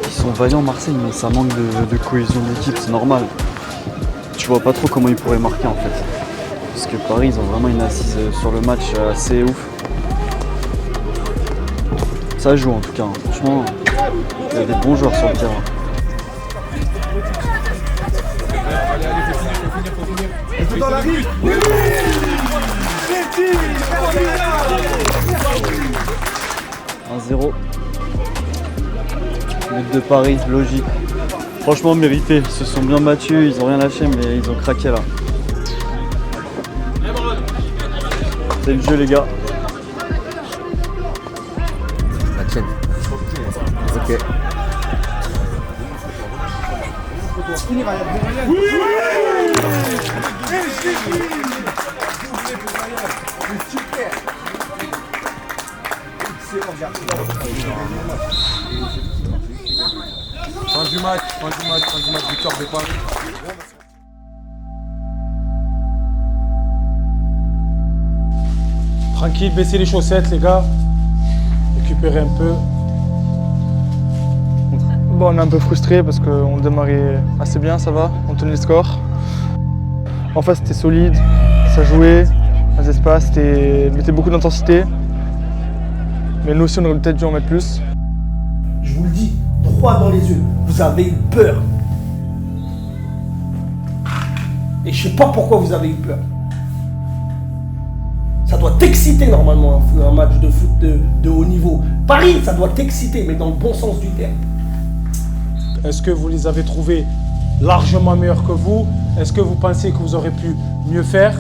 Ils sont vaillants Marseille, mais ça manque de cohésion d'équipe, c'est normal. Tu vois pas trop comment ils pourraient marquer en fait. Parce que Paris, ils ont vraiment une assise sur le match assez ouf. Ça joue en tout cas, hein. Franchement, il y a des bons joueurs sur le terrain. Dans la rue. 1-0. But de Paris, logique. Franchement mérité, ils se sont bien battus, ils ont rien lâché mais ils ont craqué là. C'est le jeu les gars. La tienne. Ok. Fin du match, victoire de Paris. Tranquille, baissez les chaussettes les gars. Récupérez un peu. Bon, on est un peu frustré parce qu'on démarrait assez bien, ça va, on tenait le score. En face c'était solide, ça jouait, les espaces, mettait beaucoup d'intensité. Mais nous aussi on aurait peut-être dû en mettre plus. Je vous le dis, droit dans les yeux, vous avez eu peur. Et je sais pas pourquoi vous avez eu peur. Ça doit t'exciter normalement un match de foot de haut niveau. Paris, ça doit t'exciter, mais dans le bon sens du terme. Est-ce que vous les avez trouvés largement meilleurs que vous? Est-ce que vous pensez que vous aurez pu mieux faire?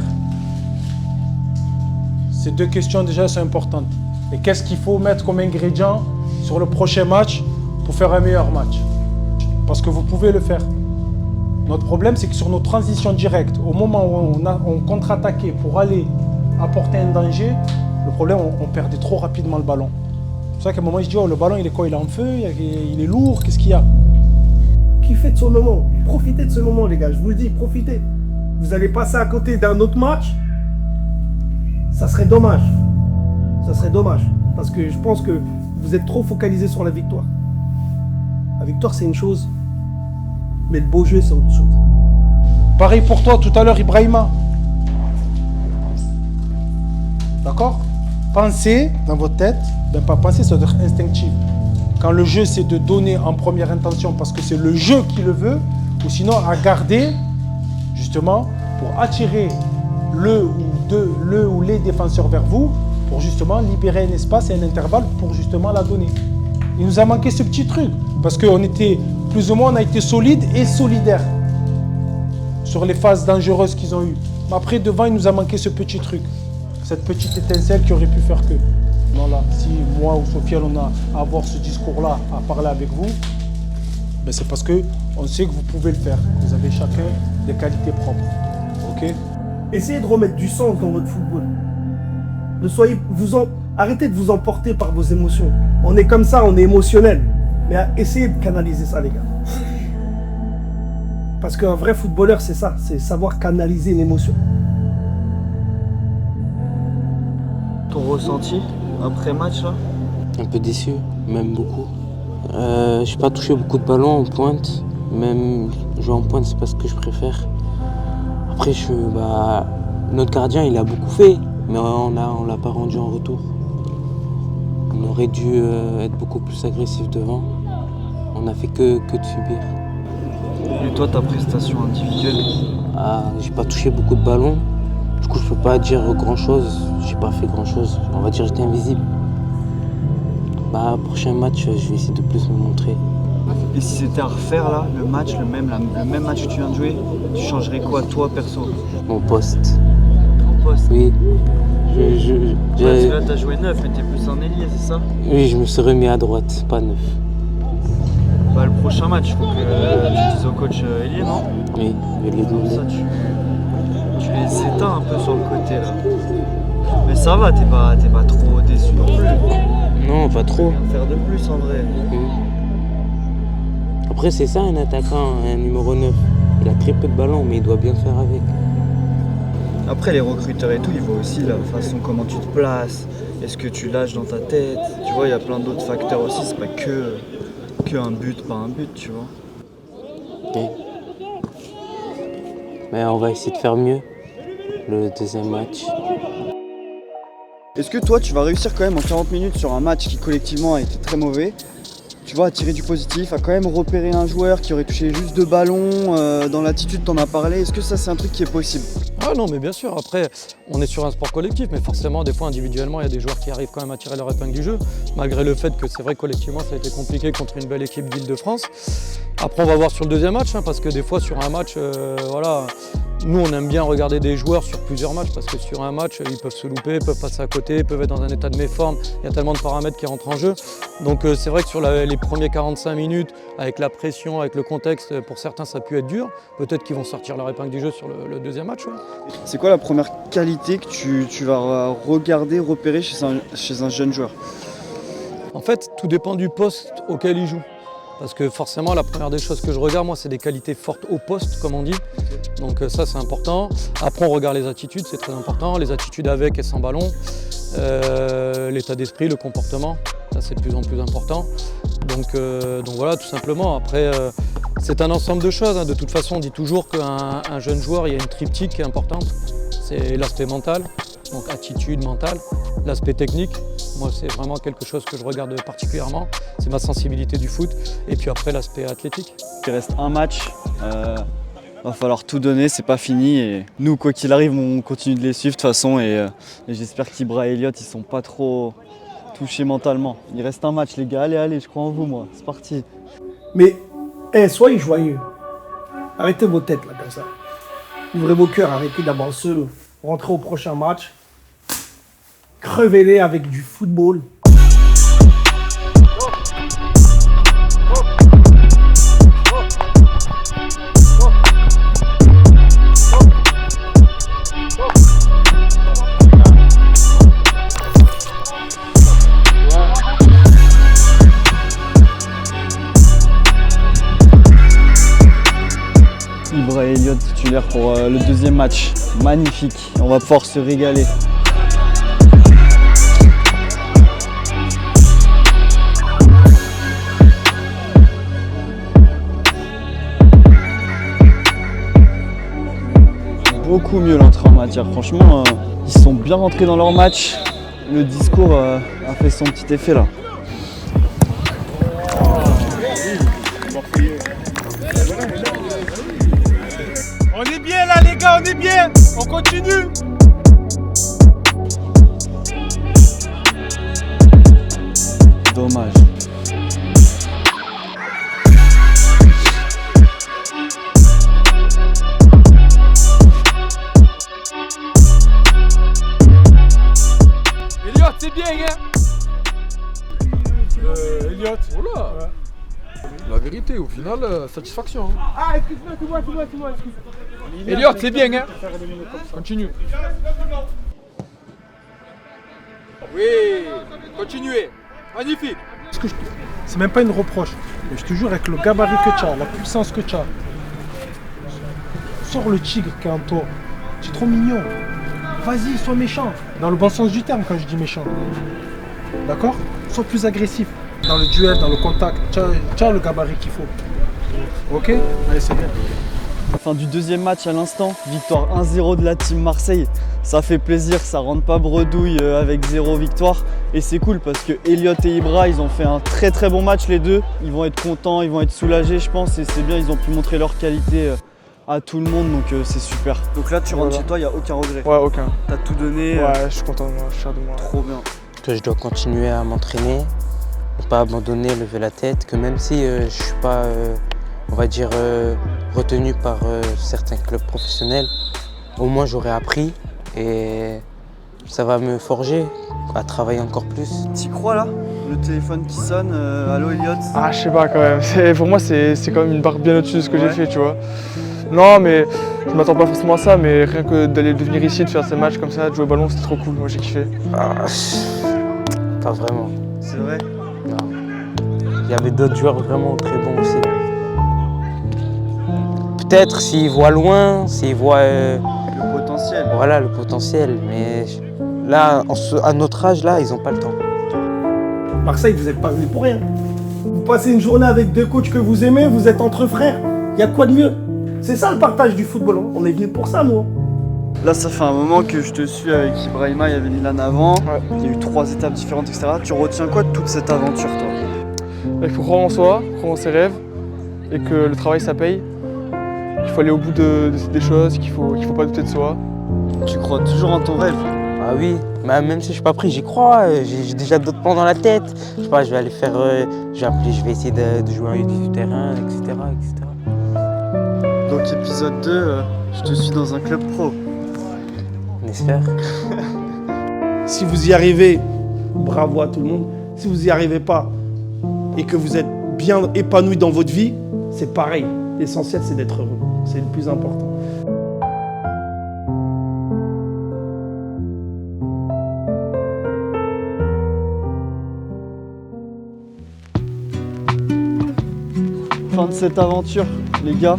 Ces deux questions déjà sont importantes. Et qu'est-ce qu'il faut mettre comme ingrédient sur le prochain match pour faire un meilleur match? Parce que vous pouvez le faire. Notre problème, c'est que sur nos transitions directes, au moment où on contre-attaquait pour aller apporter un danger, Le problème, on perdait trop rapidement le ballon. C'est pour ça qu'à un moment, je dis, oh, le ballon, il est quoi? Il est en feu, il est lourd, qu'est-ce qu'il y a? Kiffez de ce moment. Profitez de ce moment, les gars. Je vous le dis, profitez. Vous allez passer à côté d'un autre match. Ça serait dommage. Ça serait dommage. Parce que je pense que vous êtes trop focalisés sur la victoire. La victoire, c'est une chose. Mais le beau jeu, c'est autre chose. Pareil pour toi, tout à l'heure, Ibrahima. D'accord? Pensez dans votre tête, pas penser, ça doit être instinctif. Quand le jeu, c'est de donner en première intention parce que c'est le jeu qui le veut, ou sinon à garder, justement, pour attirer le ou les défenseurs vers vous, pour justement libérer un espace et un intervalle pour justement la donner. Il nous a manqué ce petit truc, parce qu'on était, plus ou moins, on a été solide et solidaire sur les phases dangereuses qu'ils ont eues. Mais après, devant, il nous a manqué ce petit truc, cette petite étincelle qui aurait pu faire que. Non, là, si moi ou Sofiane, on a à avoir ce discours-là, à parler avec vous, ben c'est parce qu'on sait que vous pouvez le faire. Vous avez chacun des qualités propres. Ok? Essayez de remettre du sens dans votre football. Arrêtez de vous emporter par vos émotions. On est comme ça, on est émotionnel. Mais essayez de canaliser ça, les gars. Parce qu'un vrai footballeur, c'est ça. C'est savoir canaliser une émotion. Ton ressenti après match là? Un peu déçu, même beaucoup. J'ai pas touché beaucoup de ballons en pointe. Même jouer en pointe, c'est pas ce que je préfère. Après, notre gardien, il a beaucoup fait, mais on l'a pas rendu en retour. On aurait dû être beaucoup plus agressif devant. On a fait que de subir. Et toi, ta prestation individuelle? J'ai pas touché beaucoup de ballons. Du coup, je peux pas dire grand-chose. J'ai pas fait grand-chose. On va dire que j'étais invisible. Prochain match, je vais essayer de plus me montrer. Et si c'était à refaire là, le même match que tu viens de jouer, tu changerais quoi toi perso? Mon poste. Ton poste? Oui. Là, t'as joué 9, mais t'es plus un ailier, c'est ça? Oui, je me suis remis à droite, pas 9. Le prochain match, il faut que tu dises au coach ailier, non? Oui, je vais les demander. Ça, tu les éteins un peu sur le côté là. Mais ça va, t'es pas trop déçu non plus. Non, pas trop. Rien faire de plus en vrai. Après, c'est ça un attaquant, un numéro 9. Il a très peu de ballons, mais il doit bien faire avec. Après, les recruteurs et tout, ils voient aussi la façon comment tu te places, est-ce que tu lâches dans ta tête. Tu vois, il y a plein d'autres facteurs aussi, c'est pas que un but, pas un but, tu vois. Ok. Mais on va essayer de faire mieux le deuxième match. Est-ce que toi, tu vas réussir quand même en 40 minutes sur un match qui collectivement a été très mauvais, tu vois, à tirer du positif, à quand même repérer un joueur qui aurait touché juste 2 ballons, dans l'attitude t'en as parlé, est-ce que ça c'est un truc qui est possible? Ah non, mais bien sûr, après on est sur un sport collectif, mais forcément des fois individuellement il y a des joueurs qui arrivent quand même à tirer leur épingle du jeu, malgré le fait que c'est vrai collectivement ça a été compliqué contre une belle équipe d'Île-de-France. Après on va voir sur le deuxième match, parce que des fois sur un match, nous on aime bien regarder des joueurs sur plusieurs matchs, parce que sur un match ils peuvent se louper, peuvent passer à côté, peuvent être dans un état de méforme, il y a tellement de paramètres qui rentrent en jeu. Donc c'est vrai que sur les premiers 45 minutes, avec la pression, avec le contexte, pour certains ça a pu être dur. Peut-être qu'ils vont sortir leur épingle du jeu sur le deuxième match. Ouais. C'est quoi la première qualité que tu vas regarder, repérer chez un jeune joueur? En fait, tout dépend du poste auquel il joue. Parce que forcément, la première des choses que je regarde, moi, c'est des qualités fortes au poste, comme on dit. Donc ça, c'est important. Après, on regarde les attitudes, c'est très important. Les attitudes avec et sans ballon. L'état d'esprit, le comportement, ça, c'est de plus en plus important. Donc voilà, tout simplement. Après, c'est un ensemble de choses. De toute façon, on dit toujours qu'un jeune joueur, il y a une triptyque qui est importante. C'est l'aspect mental, donc attitude mentale, l'aspect technique. Moi, c'est vraiment quelque chose que je regarde particulièrement. C'est ma sensibilité du foot. Et puis après, l'aspect athlétique. Il reste un match. Va falloir tout donner, c'est pas fini. Et nous, quoi qu'il arrive, on continue de les suivre de toute façon. Et j'espère qu'Ibra et Elliot, ils sont pas trop touchés mentalement. Il reste un match, les gars. Allez, je crois en vous, moi. C'est parti. Mais, soyez joyeux. Arrêtez vos têtes, là, comme ça. Ouvrez vos cœurs, arrêtez d'abord seul. Rentrez au prochain match. Crevez-les avec du football. Claire pour le deuxième match. Magnifique, on va pouvoir se régaler. Beaucoup mieux l'entrée en matière, franchement, ils sont bien rentrés dans leur match. Le discours a fait son petit effet là. On est bien là les gars, on est bien. On continue. Dommage. Elliot, c'est bien, hein? Elliot. Voilà. Ouais. La vérité, au final, satisfaction. Hein. Ah, excuse-moi, excuse-moi. Elliot, c'est bien, hein? Continue. Oui, continuez. Magnifique. C'est même pas une reproche, mais je te jure, avec le gabarit que tu as, la puissance que tu as, sors le tigre qui est en toi. Tu es trop mignon. Vas-y, sois méchant. Dans le bon sens du terme quand je dis méchant. D'accord? Sois plus agressif. Dans le duel, dans le contact, tu as le gabarit qu'il faut. Ok? Allez, c'est bien. Fin du deuxième match à l'instant, victoire 1-0 de la team Marseille. Ça fait plaisir, ça rentre pas bredouille avec 0 victoire. Et c'est cool parce que Elliot et Ibra, ils ont fait un très très bon match les deux. Ils vont être contents, ils vont être soulagés je pense. Et c'est bien, ils ont pu montrer leur qualité à tout le monde, donc c'est super. Donc là tu rentres chez toi, il n'y a aucun regret? Ouais, aucun. T'as tout donné? Ouais, je suis content de moi, je suis fier de moi. Trop bien. Que je dois continuer à m'entraîner, ne pas abandonner, lever la tête, que même si je ne suis pas, on va dire, retenu par certains clubs professionnels, au moins j'aurai appris et ça va me forger à travailler encore plus. T'y crois là? Le téléphone qui sonne, allô Elliot? Ah, je sais pas quand même, pour moi c'est quand même une barre bien au-dessus de ce que j'ai fait, tu vois. Non, mais je m'attends pas forcément à ça, mais rien que d'aller venir ici, de faire ces matchs comme ça, de jouer au ballon, c'était trop cool, moi j'ai kiffé. Pas vraiment. C'est vrai? Non. Il y avait d'autres joueurs vraiment très bons aussi. Peut-être s'ils voient loin, s'ils voient... le potentiel. Voilà, le potentiel, mais là, à notre âge, là, ils n'ont pas le temps. Marseille, vous n'êtes pas venu pour rien. Vous passez une journée avec deux coachs que vous aimez, vous êtes entre frères. Il y a quoi de mieux? C'est ça le partage du football, on est venu pour ça, nous. Là, ça fait un moment que je te suis avec Ibrahima, il y avait Milan avant, il y a eu 3 étapes différentes, etc. Tu retiens quoi de toute cette aventure, toi? Il faut croire en soi, croire en ses rêves, et que le travail, ça paye. Il faut aller au bout des choses, qu'il faut pas douter de soi. Tu crois toujours en ton rêve? Ah oui, même si je suis pas pris, j'y crois, j'ai déjà d'autres plans dans la tête. Je sais pas, je vais aller faire, je vais essayer de jouer du terrain, etc., etc. Donc épisode 2, je te suis dans un club pro. On espère. Si vous y arrivez, bravo à tout le monde. Si vous n'y arrivez pas et que vous êtes bien épanoui dans votre vie, c'est pareil. L'essentiel, c'est d'être heureux. C'est le plus important. Fin de cette aventure, les gars.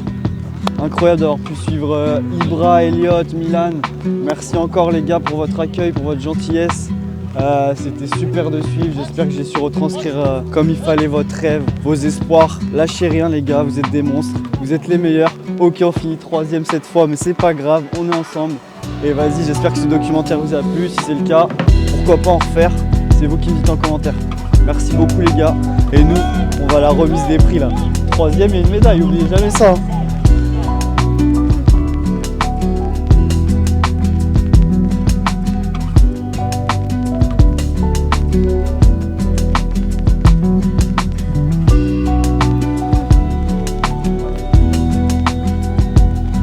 Incroyable d'avoir pu suivre Ibra, Elliot, Milan. Merci encore les gars pour votre accueil, pour votre gentillesse. C'était super de suivre, j'espère que j'ai su retranscrire comme il fallait votre rêve, vos espoirs. Lâchez rien les gars, vous êtes des monstres, vous êtes les meilleurs. Ok, on finit 3e cette fois, mais c'est pas grave, on est ensemble. Et vas-y, j'espère que ce documentaire vous a plu. Si c'est le cas, pourquoi pas en refaire? C'est vous qui me dites en commentaire. Merci beaucoup les gars. Et nous, on va à la remise des prix là. 3e et une médaille, n'oubliez jamais ça.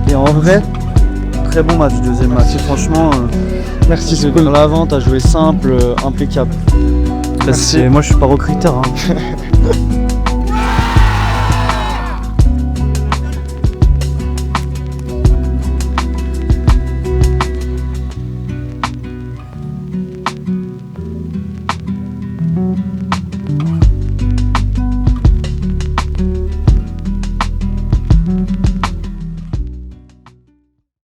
Et en vrai, très bon match, deuxième match. Et franchement, merci, c'est cool. Dans l'avant, t'as joué simple, impeccable. Moi, je suis pas recruteur. Hein.